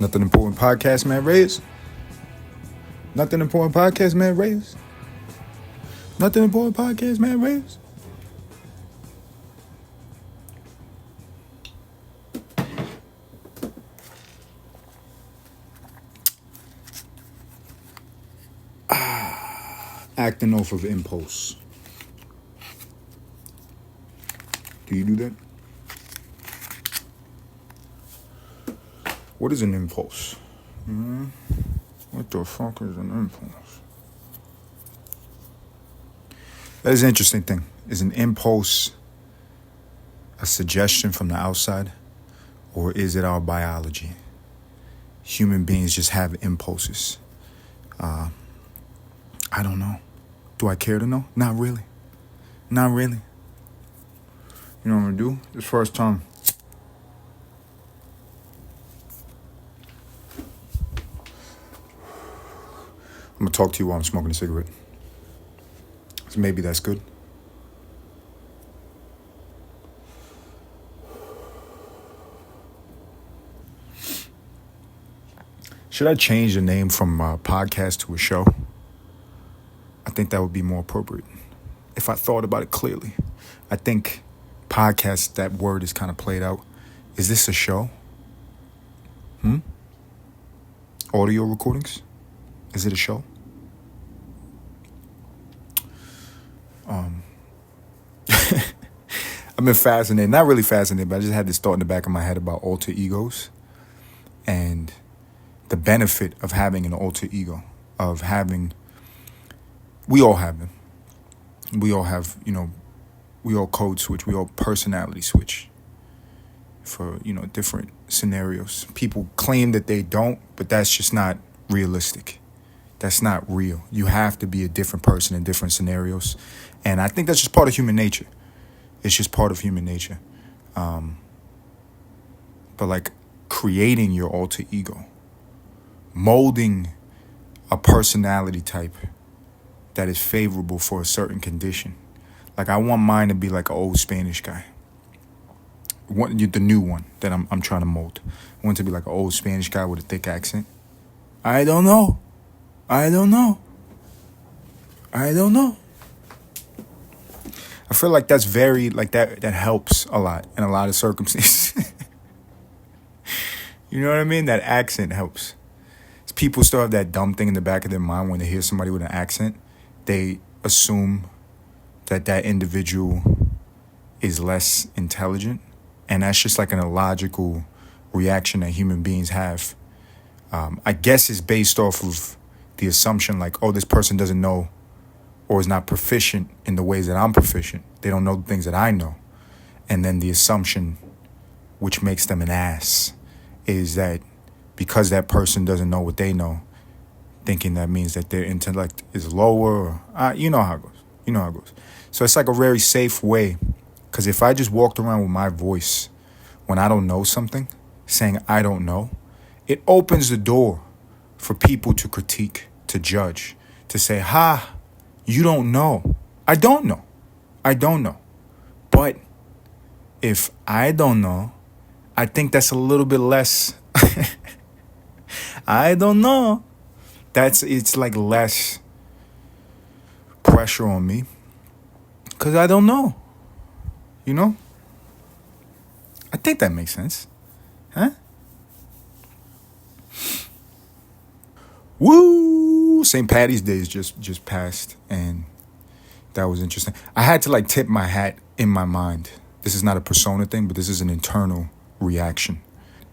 Nothing important podcast, man, Reyes. Nothing important podcast, man, Reyes. Nothing important podcast, man, Reyes. Acting off of impulse. Do you do that? What is an impulse? What the fuck is an impulse? That is an interesting thing. Is an impulse a suggestion from the outside, or is it our biology? Human beings just have impulses. I don't know. Do I care to know? Not really. Not really. You know what I'm gonna do? This first time. I'm gonna talk to you while I'm smoking a cigarette. So maybe that's good. Should I change the name from a podcast to a show? I think that would be more appropriate if I thought about it clearly. I think podcast, that word is kind of played out. Is this a show? Audio recordings? Is it a show? I've been fascinated, not really fascinated, but I just had this thought in the back of my head about alter egos and the benefit of having an alter ego, of having, we all have them. We all have, we all code switch, we all personality switch for, different scenarios. People claim that they don't, but that's just not realistic. That's not real. You have to be a different person in different scenarios. And I think that's just part of human nature. It's just part of human nature. But like creating your alter ego, molding a personality type that is favorable for a certain condition. Like I want mine to be like an old Spanish guy. The new one that I'm trying to mold. I want it to be like an old Spanish guy with a thick accent. I don't know. I feel like that's very, like that helps a lot in a lot of circumstances. You know what I mean? That accent helps. People still have that dumb thing in the back of their mind when they hear somebody with an accent. They assume that individual is less intelligent. And that's just like an illogical reaction that human beings have. I guess it's based off of the assumption like, oh, this person doesn't know or is not proficient in the ways that I'm proficient. They don't know the things that I know. And then the assumption, which makes them an ass, is that because that person doesn't know what they know, thinking that means that their intellect is lower. You know how it goes. So it's like a very safe way. Because if I just walked around with my voice when I don't know something, saying I don't know, it opens the door for people to critique, to judge, to say, you don't know. I don't know. But if I don't know, I think that's a little bit less. I don't know. It's like less pressure on me because I don't know. I think that makes sense. Huh? Woo! St. Patty's Day just passed, and that was interesting. I had to tip my hat in my mind. This is not a persona thing, but this is an internal reaction.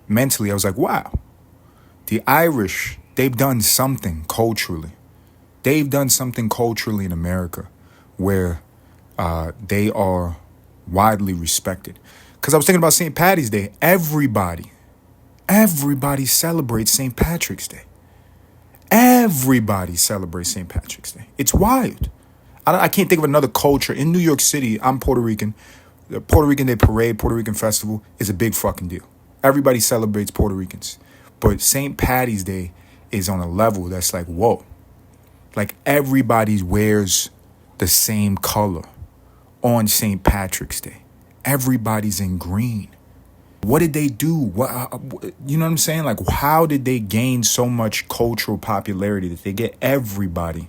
Mentally, I was like, wow, the Irish, they've done something culturally. They've done something culturally in America where they are widely respected. Because I was thinking about St. Patty's Day. Everybody celebrates St. Patrick's Day. Everybody celebrates St. Patrick's Day. It's wild. I can't think of another culture. In New York City, I'm Puerto Rican. The Puerto Rican Day Parade, Puerto Rican Festival is a big fucking deal. Everybody celebrates Puerto Ricans. But St. Patty's Day is on a level that's like, whoa. Like everybody wears the same color on St. Patrick's Day. Everybody's in green. What did they do? You know what I'm saying? Like, how did they gain so much cultural popularity that they get everybody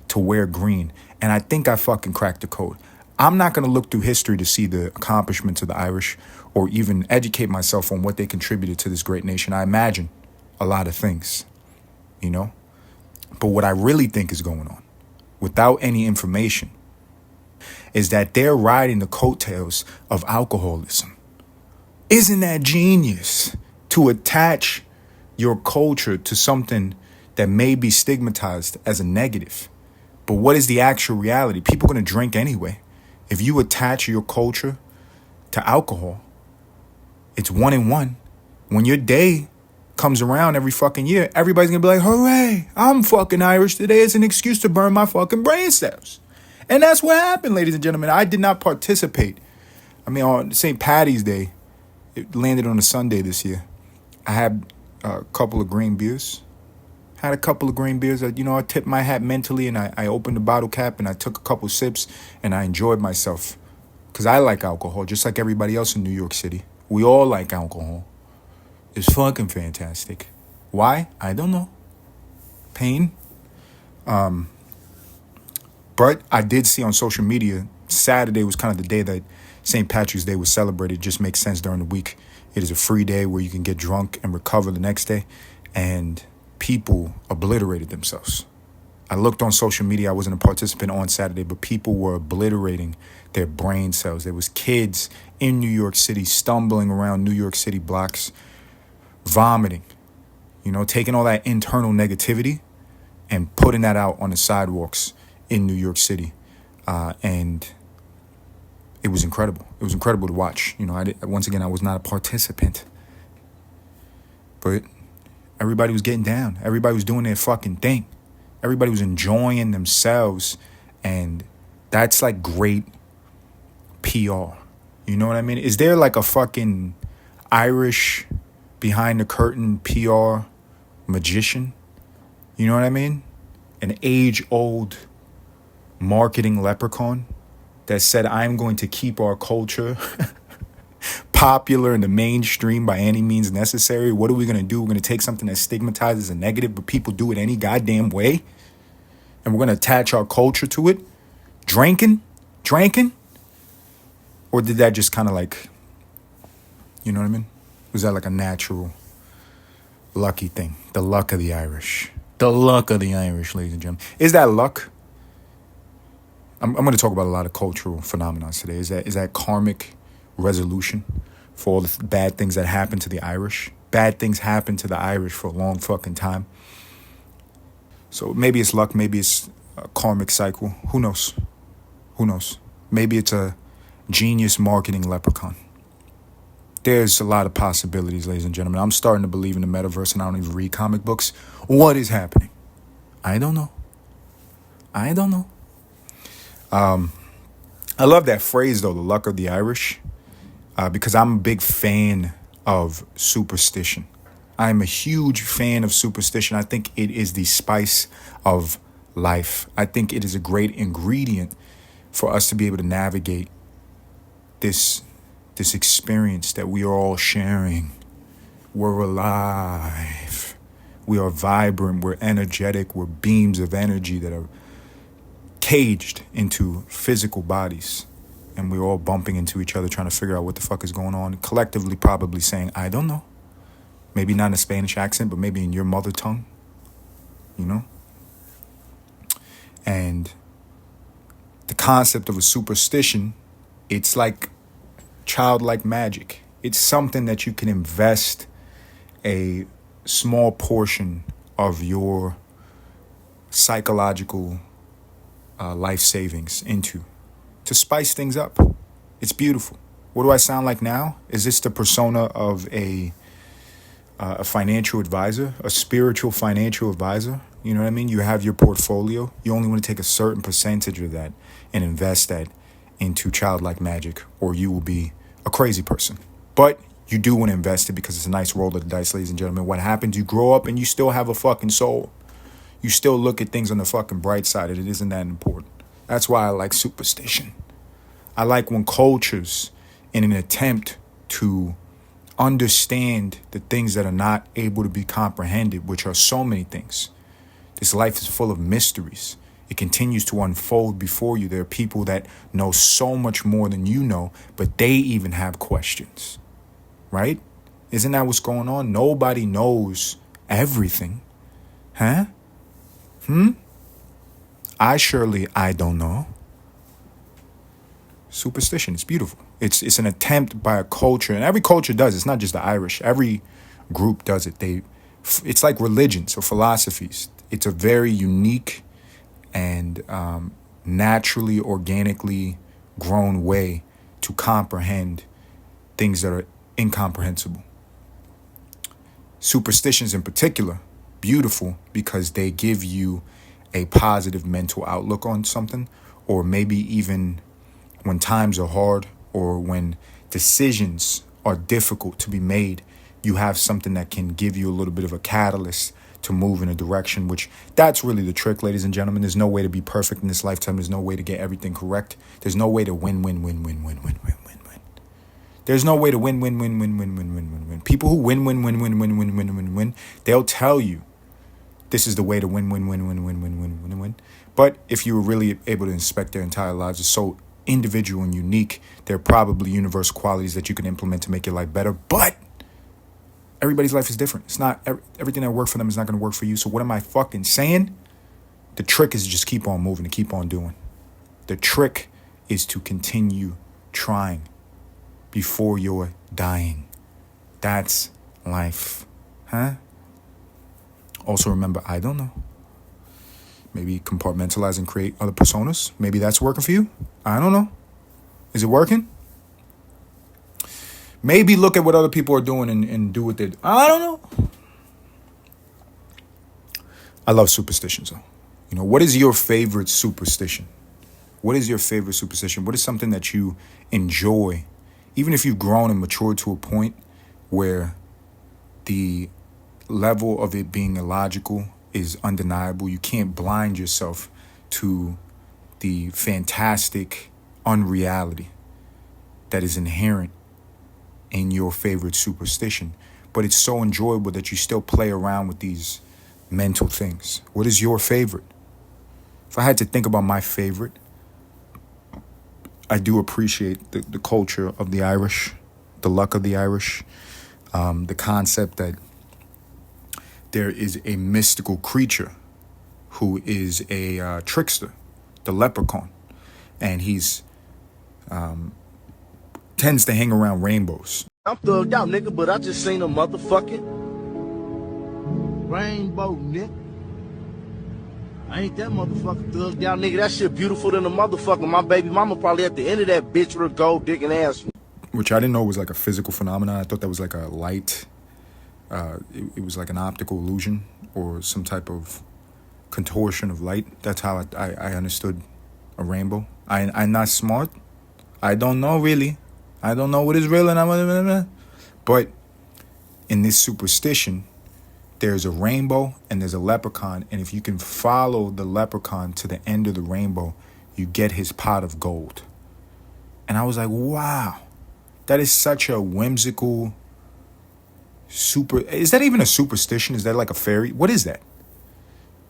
to wear green? And I think I fucking cracked the code. I'm not going to look through history to see the accomplishments of the Irish or even educate myself on what they contributed to this great nation. I imagine a lot of things, you know? But what I really think is going on, without any information, is that they're riding the coattails of alcoholism. Isn't that genius? To attach your culture to something that may be stigmatized as a negative. But what is the actual reality? People are going to drink anyway. If you attach your culture to alcohol, it's 1 and 1. When your day comes around every fucking year, everybody's going to be like, hooray, I'm fucking Irish. Today is an excuse to burn my fucking brain cells. And that's what happened, ladies and gentlemen. I did not participate. I mean, on St. Patty's Day, it landed on a Sunday this year. I had a couple of green beers. I tipped my hat mentally, and I opened the bottle cap and I took a couple sips and I enjoyed myself. Because I like alcohol, just like everybody else in New York City. We all like alcohol. It's fucking fantastic. Why? I don't know. Pain. But I did see on social media, Saturday was kind of the day that St. Patrick's Day was celebrated. It just makes sense during the week. It is a free day where you can get drunk and recover the next day. And people obliterated themselves. I looked on social media. I wasn't a participant on Saturday, but people were obliterating their brain cells. There was kids in New York City stumbling around New York City blocks, vomiting, taking all that internal negativity and putting that out on the sidewalks in New York City. And it was incredible. It was incredible to watch. Once again, I was not a participant, but everybody was getting down. Everybody was doing their fucking thing. Everybody was enjoying themselves. And that's like great PR. You know what I mean? Is there like a fucking Irish behind the curtain PR magician? You know what I mean? An age-old marketing leprechaun that said, I'm going to keep our culture popular in the mainstream by any means necessary. What are we going to do? We're going to take something that stigmatizes a negative, but people do it any goddamn way. And we're going to attach our culture to it. Drinking? Or did that just kind of like, you know what I mean? Was that like a natural, lucky thing? The luck of the Irish. The luck of the Irish, ladies and gentlemen. Is that luck? I'm going to talk about a lot of cultural phenomena today. Is that karmic resolution for all the bad things that happen to the Irish? Bad things happen to the Irish for a long fucking time. So maybe it's luck. Maybe it's a karmic cycle. Who knows? Maybe it's a genius marketing leprechaun. There's a lot of possibilities, ladies and gentlemen. I'm starting to believe in the metaverse, and I don't even read comic books. What is happening? I don't know. I love that phrase, though, the luck of the Irish, because I'm a big fan of superstition. I'm a huge fan of superstition. I think it is the spice of life. I think it is a great ingredient for us to be able to navigate this experience that we are all sharing. We're alive. We are vibrant. We're energetic. We're beams of energy that are caged into physical bodies, and we're all bumping into each other trying to figure out what the fuck is going on, collectively probably saying, I don't know. Maybe not in a Spanish accent, but maybe in your mother tongue, And the concept of a superstition, it's like childlike magic. It's something that you can invest a small portion of your psychological life savings into to spice things up. It's beautiful. What do I sound like now? Is this the persona of a financial advisor, a spiritual financial advisor? You know what I mean? You have your portfolio. You only want to take a certain percentage of that and invest that into childlike magic, or you will be a crazy person. But you do want to invest it because it's a nice roll of the dice, ladies and gentlemen. What happens? You grow up and you still have a fucking soul. You still look at things on the fucking bright side, and it isn't that important. That's why I like superstition. I like when cultures, in an attempt to understand the things that are not able to be comprehended, which are so many things. This life is full of mysteries. It continues to unfold before you. There are people that know so much more than you know, but they even have questions, right? Isn't that what's going on? Nobody knows everything. Huh? I don't know. Superstition, it's beautiful. It's an attempt by a culture, and every culture does. It's not just the Irish. Every group does it. It's like religions or philosophies. It's a very unique and naturally, organically grown way to comprehend things that are incomprehensible. Superstitions in particular, beautiful because they give you a positive mental outlook on something, or maybe even when times are hard or when decisions are difficult to be made, you have something that can give you a little bit of a catalyst to move in a direction, which that's really the trick, ladies and gentlemen. There's no way to be perfect in this lifetime. There's no way to get everything correct. There's no way to win. There's no way to win. People who win, they'll tell you this is the way to win. But if you were really able to inspect their entire lives, it's so individual and unique. There are probably universal qualities that you can implement to make your life better. But everybody's life is different. It's not everything that worked for them is not going to work for you. So what am I fucking saying? The trick is to just keep on moving, to keep on doing. The trick is to continue trying before you're dying. That's life. Huh? Also remember, I don't know. Maybe compartmentalize and create other personas. Maybe that's working for you. I don't know. Is it working? Maybe look at what other people are doing and do what they do. I don't know. I love superstitions, though. You know, what is your favorite superstition? What is your favorite superstition? What is something that you enjoy, even if you've grown and matured to a point where the level of it being illogical is undeniable? You can't blind yourself to the fantastic unreality that is inherent in your favorite superstition. But it's so enjoyable that you still play around with these mental things. What is your favorite? If I had to think about my favorite, I do appreciate the culture of the Irish, the luck of the Irish, the concept that there is a mystical creature who is a trickster, the leprechaun, and he's tends to hang around rainbows. I'm thugged out, nigga, but I just seen a motherfucking rainbow, nigga. I ain't that motherfucker thugged out, nigga. That shit beautiful than a motherfucker. My baby mama probably at the end of that bitch with a gold digging ass. Which I didn't know was like a physical phenomenon. I thought that was like a light. It was like an optical illusion or some type of contortion of light. That's how I understood a rainbow. I'm not smart. I don't know really. I don't know what is real and but in this superstition, there's a rainbow and there's a leprechaun, and if you can follow the leprechaun to the end of the rainbow, you get his pot of gold. And I was like, wow, that is such a whimsical is that even a superstition? Is that like a fairy? What is that?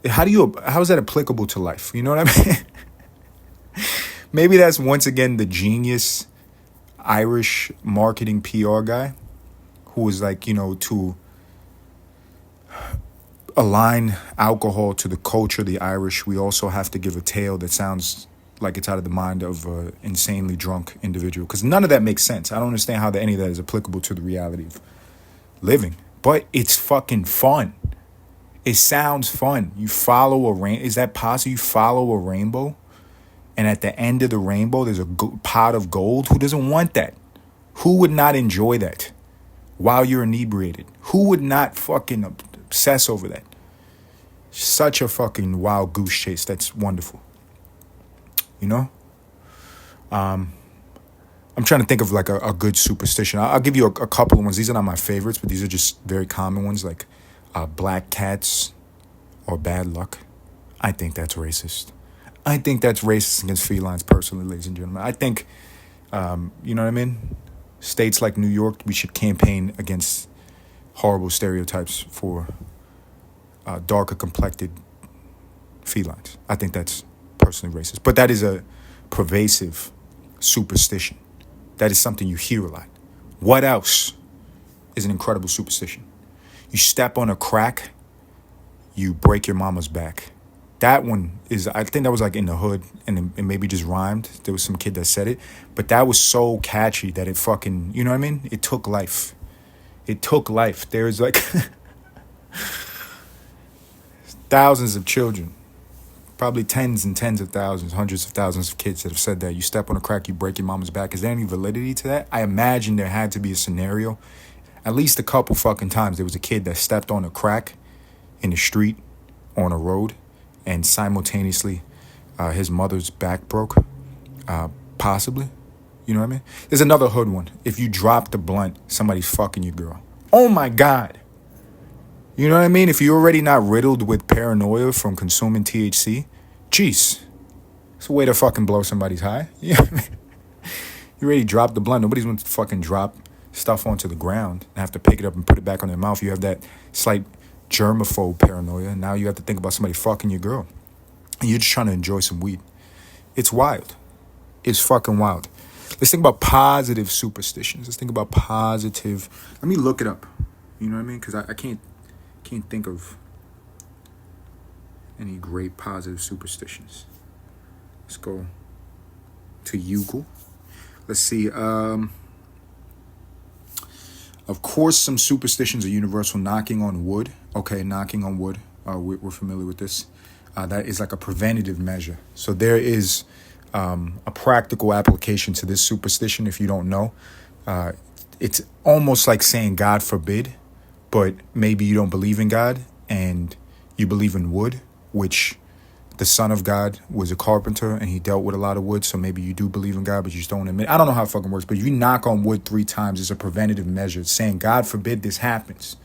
How is that applicable to life? You know what I mean? Maybe that's once again the genius Irish marketing PR guy who was like, you know, to align alcohol to the culture of the Irish, we also have to give a tale that sounds like it's out of the mind of an insanely drunk individual. Because none of that makes sense. I don't understand how any of that is applicable to the reality of living. But it's fucking fun. It sounds fun. You follow a rainbow. Is that possible? You follow a rainbow, and at the end of the rainbow, there's a pot of gold. Who doesn't want that? Who would not enjoy that while you're inebriated? Who would not fucking obsess over that? Such a fucking wild goose chase. That's wonderful. You know? I'm trying to think of like a good superstition. I'll give you a couple of ones. These are not my favorites, but these are just very common ones, like black cats or bad luck. I think that's racist. I think that's racist against felines personally, ladies and gentlemen. I think, you know what I mean? states like New York, we should campaign against horrible stereotypes for darker complected felines. I think that's personally racist. But that is a pervasive superstition. That is something you hear a lot. What else is an incredible superstition? You step on a crack, you break your mama's back. That one is, I think that was like in the hood, and it maybe just rhymed. There was some kid that said it, but that was so catchy that it fucking, you know what I mean? It took life. It took life. There's like thousands of children, probably tens and tens of thousands, hundreds of thousands of kids that have said that. You step on a crack, you break your mama's back. Is there any validity to that? I imagine there had to be a scenario. At least a couple fucking times there was a kid that stepped on a crack in the street, on a road, and simultaneously his mother's back broke. Possibly. You know what I mean? There's another hood one. If you drop the blunt, somebody's fucking your girl. Oh my God. You know what I mean? If you're already not riddled with paranoia from consuming THC, jeez, it's a way to fucking blow somebody's high. You know what I mean? You already dropped the blunt. Nobody's going to fucking drop stuff onto the ground and have to pick it up and put it back on their mouth. You have that slight germaphobe paranoia. Now you have to think about somebody fucking your girl. And you're just trying to enjoy some weed. It's wild. It's fucking wild. Let's think about positive superstitions. Let's think about positive. Let me look it up. You know what I mean? Because I can't think of any great positive superstitions. Let's go to Google. Let's see. Of course, some superstitions are universal. Knocking on wood. Okay, knocking on wood. We're familiar with this. That is like a preventative measure. So there is a practical application to this superstition. If you don't know, it's almost like saying God forbid, but maybe you don't believe in God and you believe in wood, which the Son of God was a carpenter and he dealt with a lot of wood. So maybe you do believe in God, but you just don't admit. I don't know how it fucking works, but if you knock on wood 3 times, it's a preventative measure. It's saying, God forbid this happens.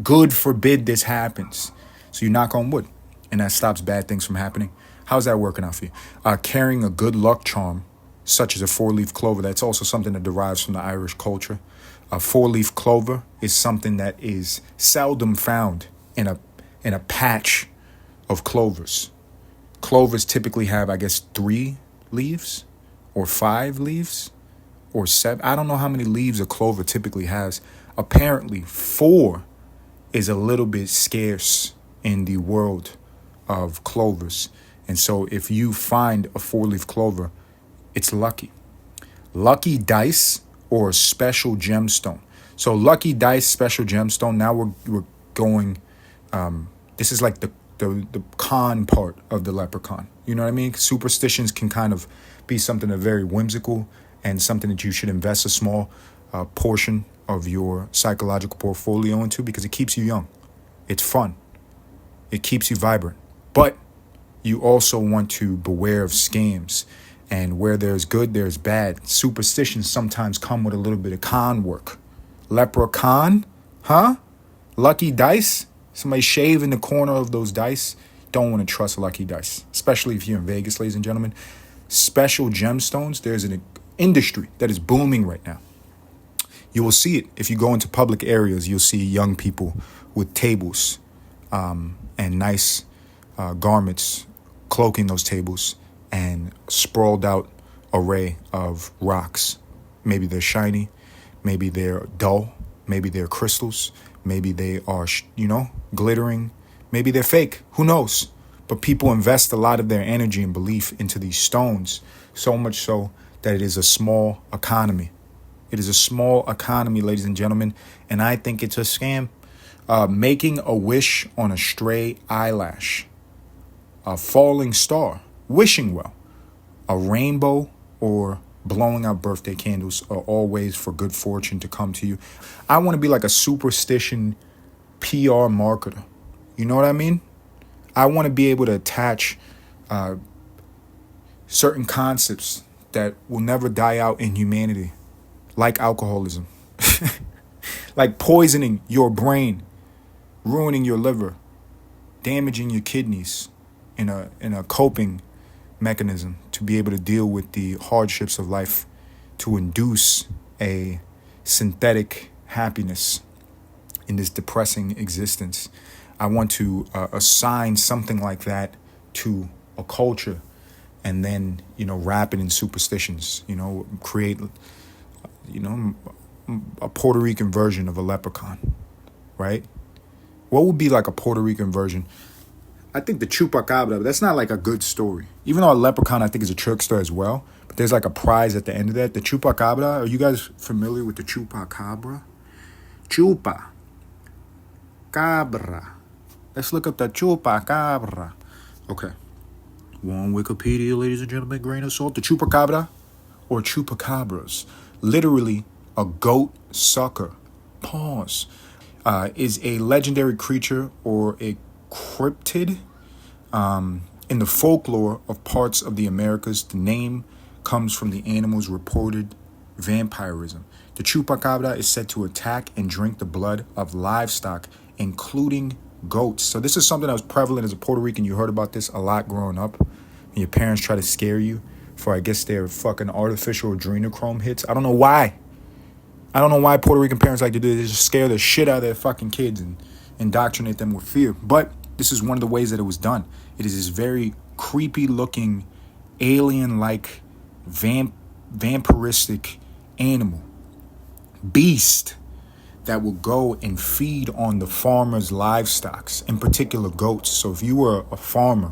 God forbid this happens. So you knock on wood and that stops bad things from happening. How's that working out for you? Carrying a good luck charm, such as a 4-leaf clover. That's also something that derives from the Irish culture. A 4-leaf clover is something that is seldom found in a patch of clovers. Clovers typically have, I guess, 3 leaves or 5 leaves or 7. I don't know how many leaves a clover typically has. Apparently, 4 is a little bit scarce in the world of clovers. And so if you find a 4-leaf clover, it's lucky. Lucky dice or special gemstone. So lucky dice, special gemstone. Now we're going. This is like the con part of the leprechaun. You know what I mean? Superstitions can kind of be something that's very whimsical and something that you should invest a small portion of your psychological portfolio into because it keeps you young. It's fun. It keeps you vibrant. But you also want to beware of scams. And where there's good, there's bad. Superstitions sometimes come with a little bit of con work. Leprechaun? Huh? Lucky dice? Somebody shave in the corner of those dice? Don't want to trust lucky dice. Especially if you're in Vegas, ladies and gentlemen. Special gemstones, there's an industry that is booming right now. You will see it. If you go into public areas, you'll see young people with tables and nice garments cloaking those tables and sprawled out array of rocks. Maybe they're shiny, maybe they're dull, maybe they're crystals, maybe they are, glittering, maybe they're fake, who knows? But people invest a lot of their energy and belief into these stones, so much so that it is a small economy. It is a small economy, ladies and gentlemen, and I think it's a scam. Making a wish on a stray eyelash, a falling star, wishing well, a rainbow, or blowing out birthday candles are all ways for good fortune to come to you. I want to be like a superstition PR marketer. You know what I mean? I want to be able to attach certain concepts that will never die out in humanity, like alcoholism, like poisoning your brain, ruining your liver, damaging your kidneys in a coping mechanism to be able to deal with the hardships of life, to induce a synthetic happiness in this depressing existence. I want to assign something like that to a culture and then, wrap it in superstitions, create, a Puerto Rican version of a leprechaun, right? What would be like a Puerto Rican version? I think the chupacabra, that's not like a good story. Even though a leprechaun, I think, is a trickster as well. But there's like a prize at the end of that. The chupacabra, are you guys familiar with the chupacabra? Chupacabra. Let's look up the chupacabra. Okay. One Wikipedia, ladies and gentlemen, grain of salt. The chupacabra, or chupacabras, literally a goat sucker. Pause. Is a legendary creature or a cryptid in the folklore of parts of the Americas. The name comes from the animal's reported vampirism. The chupacabra is said to attack and drink the blood of livestock, including goats. So this is something that was prevalent as a Puerto Rican. You heard about this a lot growing up. And your parents try to scare you for, I guess, their fucking artificial adrenochrome hits. I don't know why. Puerto Rican parents like to do this. They just scare the shit out of their fucking kids and indoctrinate them with fear. But this is one of the ways that it was done. It is this very creepy looking, alien-like, vampiristic animal, beast, that will go and feed on the farmer's livestock, in particular goats. So if you were a farmer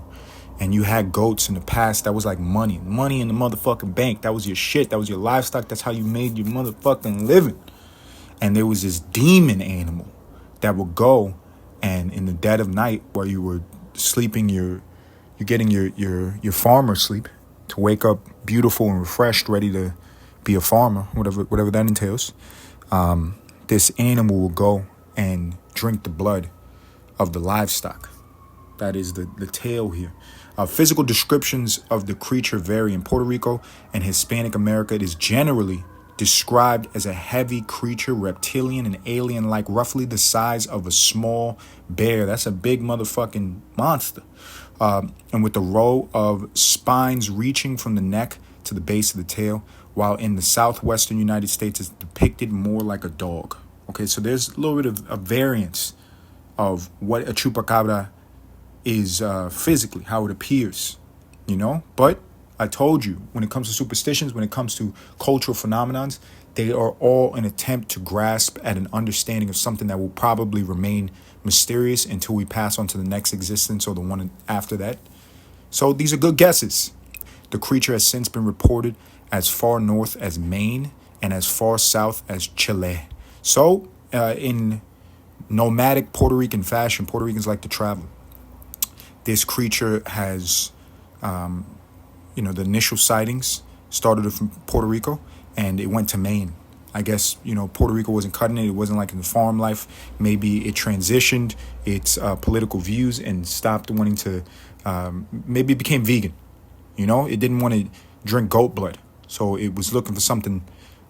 and you had goats in the past, that was like money in the motherfucking bank. That was your shit. That was your livestock. That's how you made your motherfucking living. And there was this demon animal that would go, and in the dead of night, while you were sleeping, you're getting your farmer sleep, to wake up beautiful and refreshed, ready to be a farmer, whatever that entails. This animal will go and drink the blood of the livestock. That is the tale here. Physical descriptions of the creature vary. In Puerto Rico and Hispanic America, it is generally described as a heavy creature, reptilian and alien-like, roughly the size of a small bear. That's a big motherfucking monster. And with a row of spines reaching from the neck to the base of the tail, while in the southwestern United States it's depicted more like a dog. Okay, so there's a little bit of a variance of what a chupacabra is physically, how it appears, But I told you, when it comes to superstitions, when it comes to cultural phenomenons, they are all an attempt to grasp at an understanding of something that will probably remain mysterious until we pass on to the next existence or the one after that. So these are good guesses. The creature has since been reported as far north as Maine and as far south as Chile. So in nomadic Puerto Rican fashion, Puerto Ricans like to travel. This creature has, the initial sightings started from Puerto Rico and it went to Maine. I guess, Puerto Rico wasn't cutting it. It wasn't like in the farm life. Maybe it transitioned its political views and stopped wanting to, maybe it became vegan. It didn't want to drink goat blood. So it was looking for something,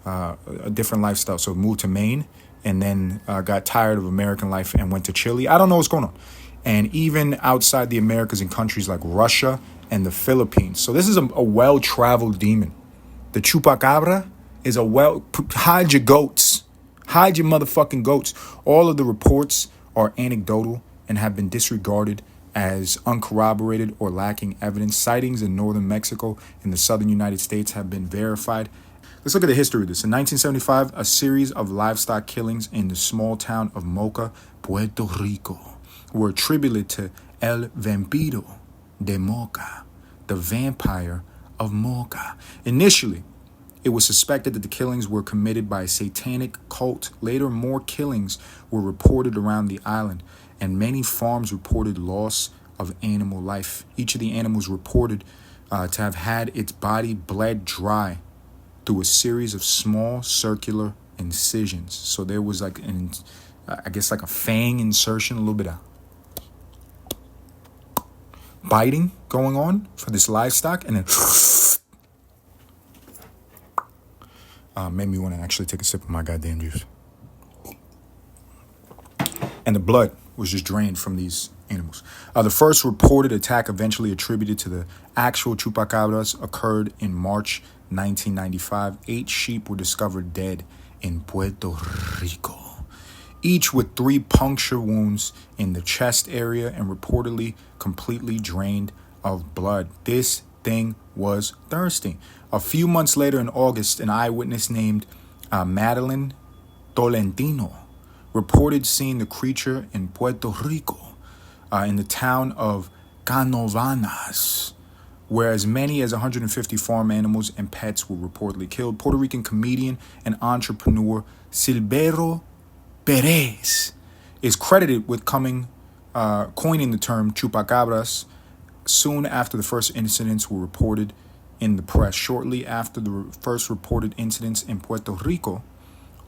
a different lifestyle. So it moved to Maine and then got tired of American life and went to Chile. I don't know what's going on. And even outside the Americas in countries like Russia and the Philippines. So this is a well-traveled demon. The chupacabra is hide your goats. Hide your motherfucking goats. All of the reports are anecdotal and have been disregarded as uncorroborated or lacking evidence. Sightings in northern Mexico and the southern United States have been verified. Let's look at the history of this. In 1975, a series of livestock killings in the small town of Moca, Puerto Rico, were attributed to El Vampiro de Moca, the vampire of Moca. Initially, it was suspected that the killings were committed by a satanic cult. Later, more killings were reported around the island, and many farms reported loss of animal life. Each of the animals reported to have had its body bled dry through a series of small circular incisions. So there was like like a fang insertion, a little bit of biting going on for this livestock, and then made me want to actually take a sip of my goddamn juice. And the blood was just drained from these animals. The first reported attack, eventually attributed to the actual chupacabras, occurred in March 1995. 8 sheep were discovered dead in Puerto Rico, each with 3 puncture wounds in the chest area and reportedly completely drained of blood. This thing was thirsty. A few months later, in August, an eyewitness named Madeline Tolentino reported seeing the creature in Puerto Rico, in the town of Canovanas, where as many as 150 farm animals and pets were reportedly killed. Puerto Rican comedian and entrepreneur Silvero Perez is credited with coining the term chupacabras soon after the first incidents were reported in the press. Shortly after the first reported incidents in Puerto Rico,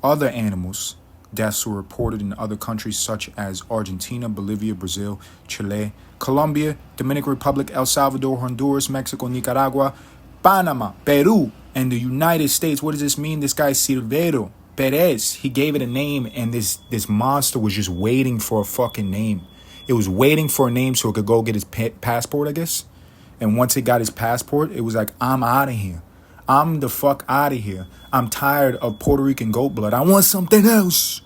other animals deaths were reported in other countries such as Argentina, Bolivia, Brazil, Chile, Colombia, Dominican Republic, El Salvador, Honduras, Mexico, Nicaragua, Panama, Peru, and the United States. What does this mean? This guy Silvero Perez, he gave it a name, and this monster was just waiting for a fucking name. It was waiting for a name so it could go get his passport, I guess. And once it got his passport, it was like, I'm out of here. I'm the fuck out of here. I'm tired of Puerto Rican goat blood. I want something else.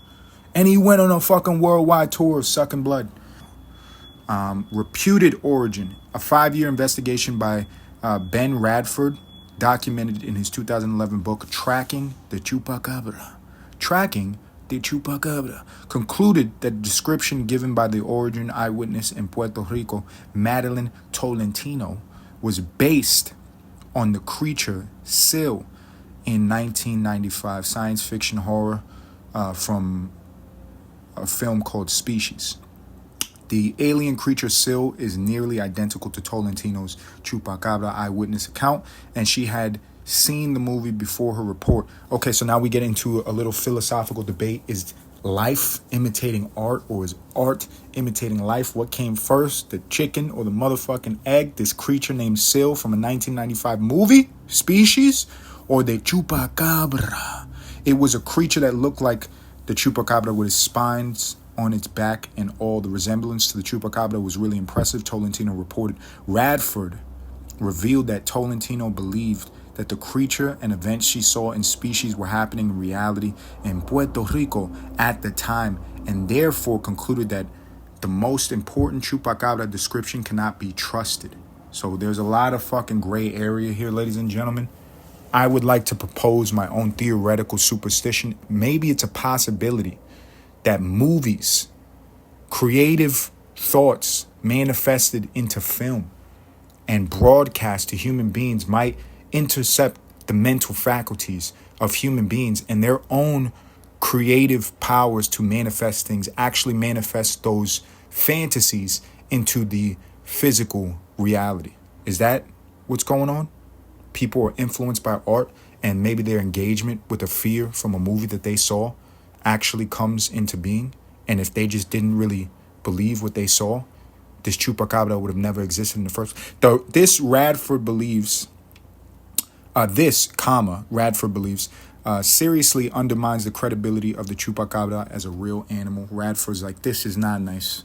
And he went on a fucking worldwide tour of sucking blood. Reputed origin. A 5-year investigation by Ben Radford, documented in his 2011 book, Tracking the Chupacabra, concluded that the description given by the origin eyewitness in Puerto Rico, Madeline Tolentino, was based on the creature Syl in 1995 science fiction horror from a film called Species. The alien creature Syl is nearly identical to Tolentino's chupacabra eyewitness account, and she had seen the movie before her report. Okay, so now we get into a little philosophical debate. Is life imitating art, or is art imitating life? What came first, the chicken or the motherfucking egg? This creature named Syl from a 1995 movie, Species, or the chupacabra? It was a creature that looked like the chupacabra with its spines on its back, and all the resemblance to the chupacabra was really impressive, Tolentino reported. Radford revealed that Tolentino believed that the creature and events she saw in Species were happening in reality in Puerto Rico at the time, and therefore concluded that the most important chupacabra description cannot be trusted. So there's a lot of fucking gray area here, ladies and gentlemen. I would like to propose my own theoretical superstition. Maybe it's a possibility that movies, creative thoughts manifested into film and broadcast to human beings might intercept the mental faculties of human beings, and their own creative powers to manifest things actually manifest those fantasies into the physical reality. Is that what's going on? People are influenced by art, and maybe their engagement with a fear from a movie that they saw actually comes into being. And if they just didn't really believe what they saw, this chupacabra would have never existed in the first. Though this Radford believes, seriously undermines the credibility of the chupacabra as a real animal. Radford's like, this is not nice.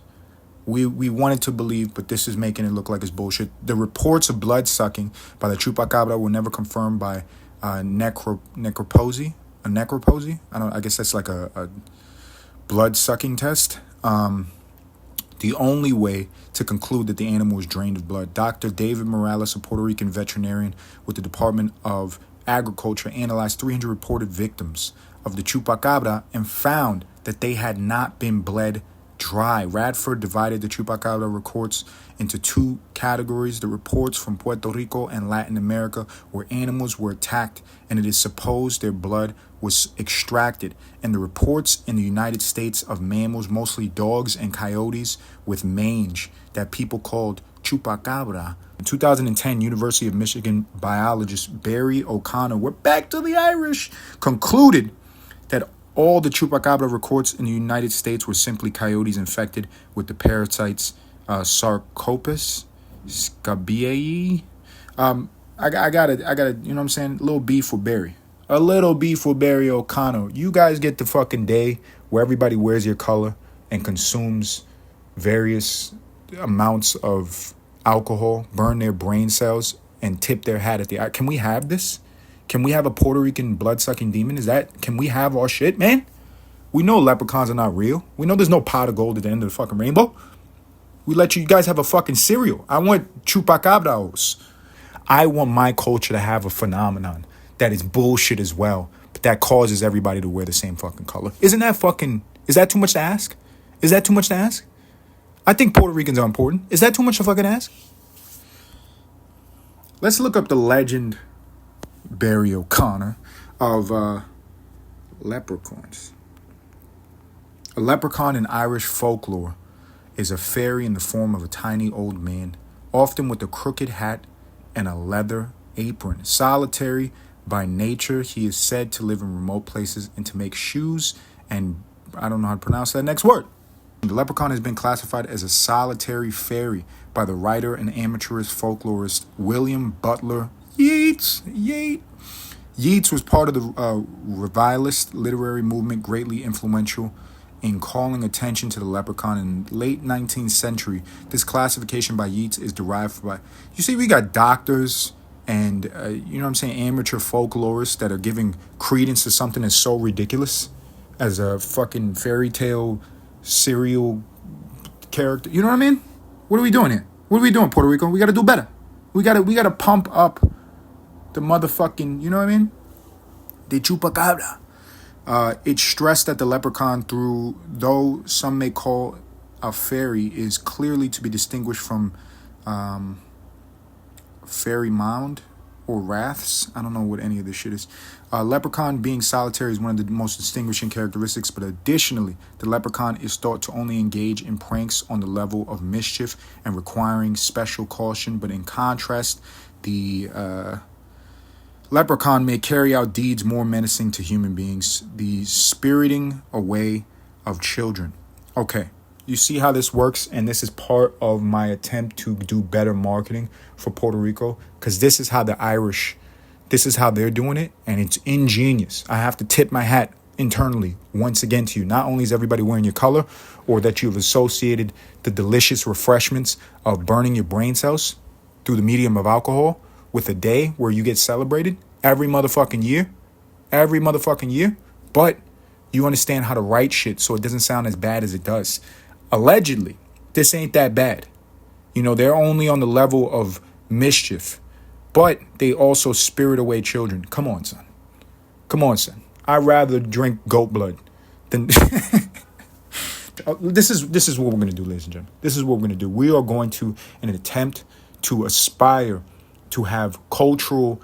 We wanted to believe, but this is making it look like it's bullshit. The reports of blood sucking by the chupacabra were never confirmed by necropsy. I guess that's like a blood sucking test. The only way to conclude that the animal was drained of blood. Dr. David Morales, a Puerto Rican veterinarian with the Department of Agriculture, analyzed 300 reported victims of the chupacabra and found that they had not been bled dry. Radford divided the chupacabra reports into 2 categories. The reports from Puerto Rico and Latin America, where animals were attacked and it is supposed their blood was extracted, and the reports in the United States of mammals, mostly dogs and coyotes with mange, that people called chupacabra. In 2010, University of Michigan biologist Barry O'Connor, we're back to the Irish, concluded that all the chupacabra reports in the United States were simply coyotes infected with the parasites Sarcopus scabiei. I got it, you know what I'm saying? A little beef with Barry O'Connor. You guys get the fucking day where everybody wears your color and consumes various amounts of alcohol, burn their brain cells, and tip their hat at the eye. Can we have this? Can we have a Puerto Rican blood-sucking demon? Can we have our shit, man? We know leprechauns are not real. We know there's no pot of gold at the end of the fucking rainbow. We let you guys have a fucking cereal. I want chupacabras. I want my culture to have a phenomenon that is bullshit as well, but that causes everybody to wear the same fucking color. Is that too much to ask? Is that too much to ask? I think Puerto Ricans are important. Is that too much to fucking ask? Let's look up the legend, Barry O'Connor, of leprechauns. A leprechaun in Irish folklore is a fairy in the form of a tiny old man, often with a crooked hat and a leather apron. Solitary by nature, he is said to live in remote places and to make shoes and I don't know how to pronounce that next word. The leprechaun has been classified as a solitary fairy by the writer and amateurist folklorist William Butler Yeats. Yeats was part of the revivalist literary movement, greatly influential in calling attention to the leprechaun in the late 19th century. This classification by Yeats is derived by, you see, we got doctors and, you know what I'm saying, amateur folklorists that are giving credence to something that's so ridiculous as a fucking fairy tale serial character. You know what I mean? What are we doing here? What are we doing, Puerto Rico? We got to do better. We got to pump up the motherfucking, you know what I mean? The chupacabra. It's stressed that the leprechaun, though some may call a fairy, is clearly to be distinguished from fairy mound or wraths. I don't know what any of this shit is. Leprechaun being solitary is one of the most distinguishing characteristics, but additionally, the leprechaun is thought to only engage in pranks on the level of mischief and requiring special caution. But in contrast, the leprechaun may carry out deeds more menacing to human beings, the spiriting away of children. Okay, you see how this works? And this is part of my attempt to do better marketing for Puerto Rico, because this is how the Irish, this is how they're doing it, and it's ingenious. I have to tip my hat internally once again to you. Not only is everybody wearing your color, or that you've associated the delicious refreshments of burning your brain cells through the medium of alcohol with a day where you get celebrated every motherfucking year, but you understand how to write shit so it doesn't sound as bad as it does. Allegedly, this ain't that bad. You know, they're only on the level of mischief, but they also spirit away children. Come on, son. I'd rather drink goat blood than This is what we're going to do, ladies and gentlemen. This is what we're going to do. We are going to, in an attempt to aspire to have cultural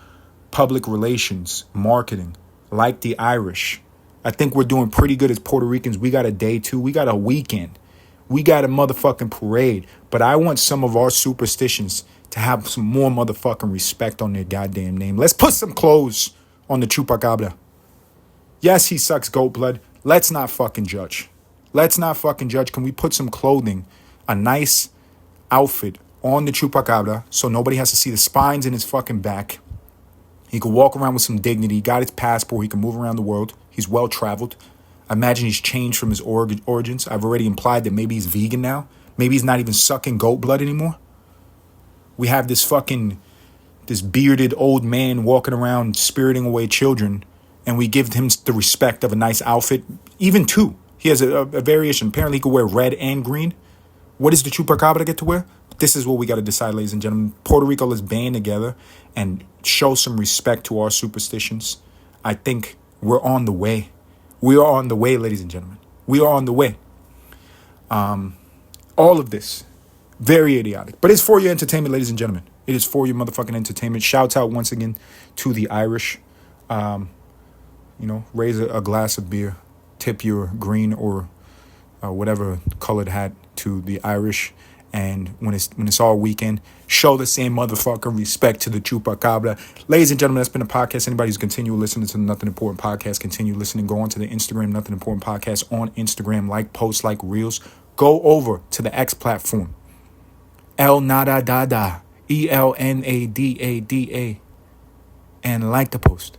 public relations marketing like the Irish. I think we're doing pretty good as Puerto Ricans. We got a day two. We got a weekend. We got a motherfucking parade. But I want some of our superstitions to have some more motherfucking respect on their goddamn name. Let's put some clothes on the chupacabra. Yes, he sucks goat blood. Let's not fucking judge. Can we put some clothing, a nice outfit on the chupacabra so nobody has to see the spines in his fucking back? He can walk around with some dignity. He got his passport. He can move around the world. He's well traveled. I imagine he's changed from his origins. I've already implied that maybe he's vegan now. Maybe he's not even sucking goat blood anymore. We have this bearded old man walking around spiriting away children, and we give him the respect of a nice outfit. Even two. He has a variation. Apparently, he could wear red and green. What does the chupacabra get to wear? This is what we got to decide, ladies and gentlemen. Puerto Rico, let's band together and show some respect to our superstitions. I think we're on the way. We are on the way, ladies and gentlemen. We are on the way. All of this, very idiotic. But it's for your entertainment, ladies and gentlemen. It is for your motherfucking entertainment. Shouts out once again to the Irish. Raise a glass of beer. Tip your green or whatever colored hat to the Irish. And when it's all weekend, show the same motherfucking respect to the chupacabra. Ladies and gentlemen, that's been a podcast. Anybody who's continued listening to the Nothing Important podcast, continue listening. Go on to the Instagram, Nothing Important podcast on Instagram. Like posts, like reels. Go over to the X platform. El Nada Dada. ELNADADA. And like the post.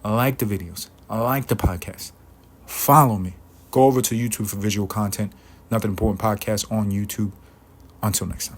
Like the videos. Like the podcast. Follow me. Go over to YouTube for visual content. Nothing Important Podcast on YouTube. Until next time.